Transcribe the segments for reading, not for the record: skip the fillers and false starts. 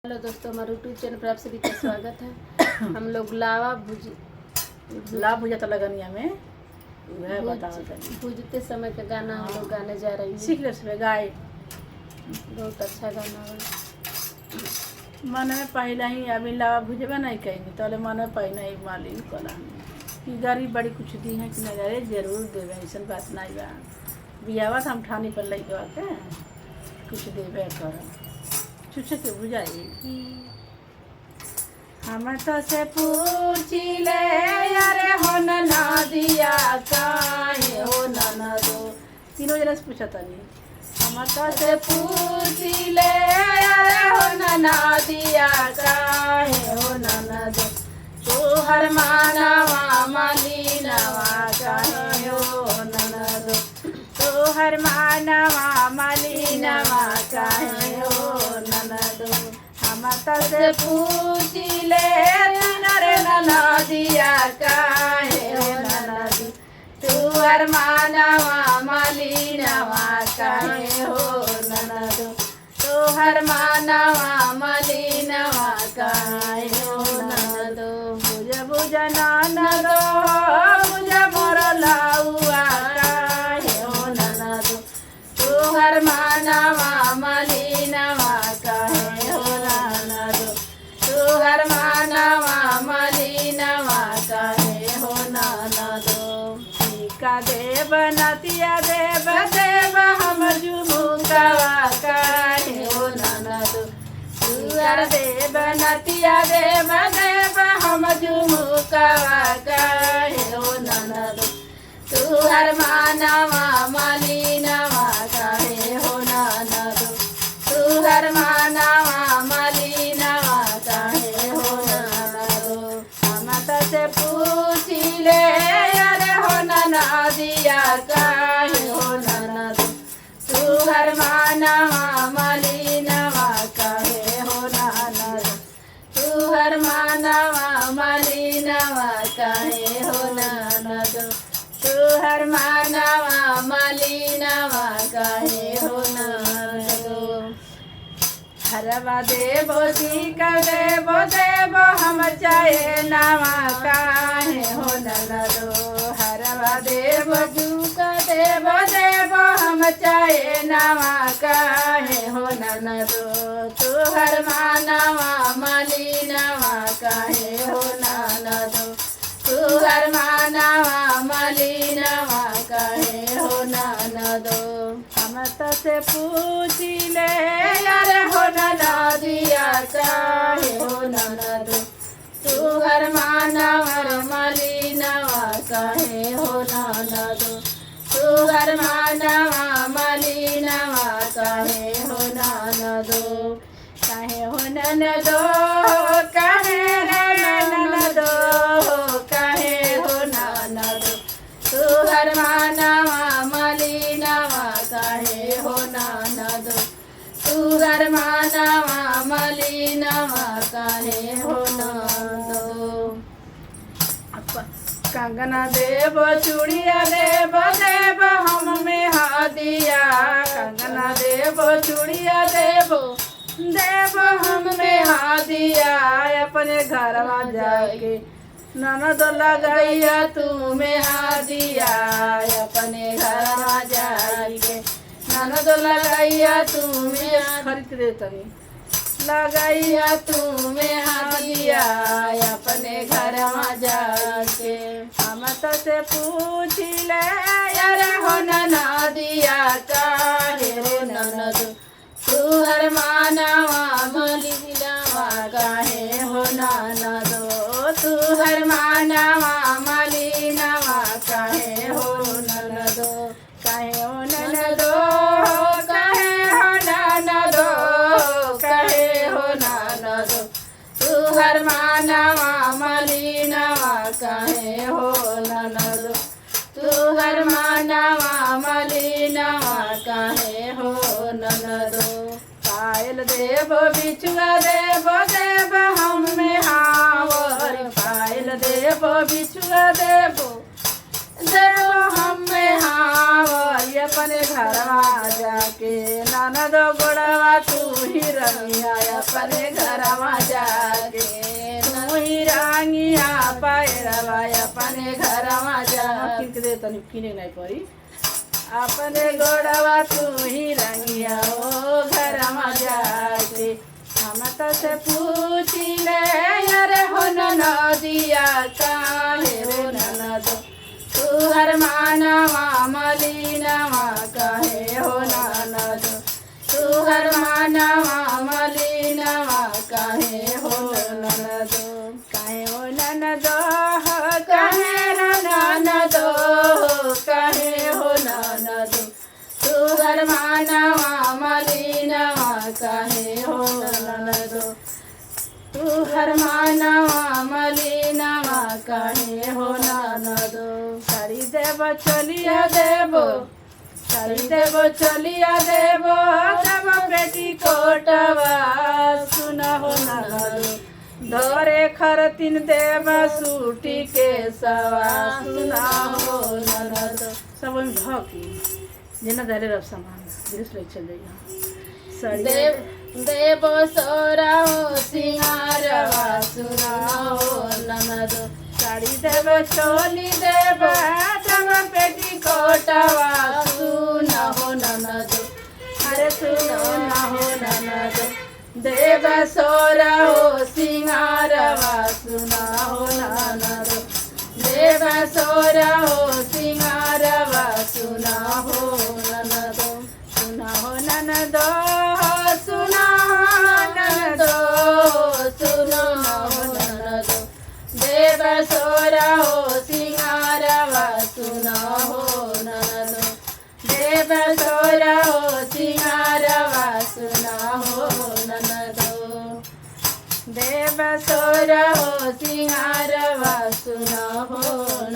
Hello दोस्तों, हमारे YouTube channel पर आप सभी का स्वागत है। हम लोग लावा भुजा तो लगनिया में भूजते समय का गाना हम लोग गाने जा रही हैं। सीख ले उसमें गाय बहुत अच्छा गाना है। मन में पहले ही अभी लावा भुजबा नहीं कहीं तो मन में पहले ही मालिन कला कि गरीब बड़ी कुछ दी है कि नहीं, अरे जरूर देवे, ऐसा बात नहीं बा। बियावा तो हम ठानी पर लग के कुछ देवे कर छुछे के बुझाई। हम तो से पूछी ले अरे हो ना दिया काहे हो ना दो, तीनों जना से पूछा तनी। हम तो से पूछी ले अरे हो ना दिया काहे हो ना दो, तू हर मानवा मालिनवा काहे हो ना दो, तू हर मानवा मालिनवा काहे हो ना दो। हम तो से पूछी ले नरे ना दिया काहे हो ना दो, तू हर मानवा मालिनवा काहे हो ना दो, तू हर मानवा मालिनवा काहे हो ना दो। बुझ ना दो बुझ मोर लाउआ काहे हो ना दो, तू हर मानवा मालिनवा काहे हो ना दो, तू हर मानवा मालिनवा काहे हो ना दो। टीका देव नतिया देव देव हम झुमुकावा काहे हो ना दो, तू हर देव नतिया देव देव हम झुमुकावा काहे हो ना दो, तू हर मानवा मालिनवा काहे हो ना दो, तू हर मानवा मालिनवा काहे हो ना दो। हम तो से पूछी ले अरे हो ना दिया काहे हो ना दो, तू हर मानवा मालिनवा काहे हो ना दो, तू हर मानवा मालिनवा काहे हो ना दो, तू हर मानवा मालिनवा काहे हो ना दो। हरवा देवो सीख देवो देवो हम चाहे नावा काहे हो ना दो, हरवा देवो जूक देवो देवो हम चाहे नावा काहे हो ना दो, तू हर मानवा मालिनवा काहे हो ना दो, तू हर मानवा मालिनवा काहे हो ना दो। हम तो से पूछी ले अरे हो ना दिया काहे हो ना दो, तू हर मानवा मालिनवा काहे हो ना दो, तू हर मानवा मालिनवा काहे हो ना दो। काहे हो ना दो काहे ना दो काहे हो ना दो, तू हर मानवा मालिनवा काहे हो ना दो, तू हर मानवा मालिनवा काहे हो ना दो। कंगना देव चूड़िया देव देव हम में हादिया, कंगना देव चूड़िया देव देव हम में हादिया, अपने घरवा जाके ननद लगाइया तू में हादिया, अपने घरवा जाके ननद लगाइया तू में खरीद दे तनी लगाइया तू में हादिया, अपने घरवा जाके। हम तो से पूछी ले अरे हो ना दिया काहे हो ना दो, तू हर मानवा मालिनवा काहे हो ना दो, तू हर मानवा मालिनवा काहे हो ना दो, काहे हो ना दो काहे हो ना दो काहे हो ना दो, तू हर मानवा मालिनवा काहे हो ना दो, तू हर मानवा मालिनवा काहे हो ना दो। पायल देव बिछुआ देव देव हम में हावर, पायल देव बिछुआ देव देव हम में हावर, अपने घरवा जाके ननदो गोड़वा तू ही रंगिया अपने घरवा जाके तू ही रंगिया पैरवा अपने घरवा जा किन दे तनी किने नहीं पड़ी अपने गोड़वा तू ही रंगिया ओ घरवा जाके हम तो से पूछी ले अरे हो नदिया काहे हो ननदो तू हर मानवा मलिनवा काहे हो ननदो तू हर मानवा मलिनवा काहे हो ननदो काहे हो ननदो काहे हो ननदो काहे हो ननदो तू हर मानवा मलिनवा काहे हो ननदो तू हर मानवा मलिनवा काहे हो ननदो साड़ी देव चलिया देवो साड़ी देव चलिया देवो तब बेटी कोटवा सुना हो ननदो धोरे खरतीन देव सूटी के सवा सुना हो ननदो सब में धकी जेना दाले रब सामान दिस ले चल जाइए देव सोरा हो सिंगारवा सुना हो ननदो साड़ी देव चोली देव तब पेटी कोटवा सुना हो ननदो अरे सुना हो ननदो देव सोरा हो सिंगारवा सुना हो ननदो देव सोरा हो सिंगारवा सुना हो ननदो सुना हो ननदो सुना ननदो सुना हो ननदो देव सोरा हो सिंगारवा सुना हो ननदो देव सोरा हो सिंगारवा सुना हो ननदो देव सोरा हो सिंगारवा सुना हो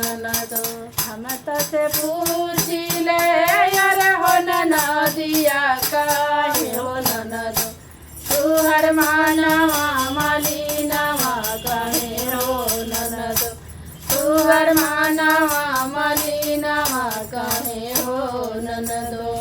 ननदो हम तो से पूछी ले यार हो नदिया काहे हो ननदो तू हर मानवा मलिनवा काहे हो ननदो तू हर मानवा मलिनवा काहे हो ननदो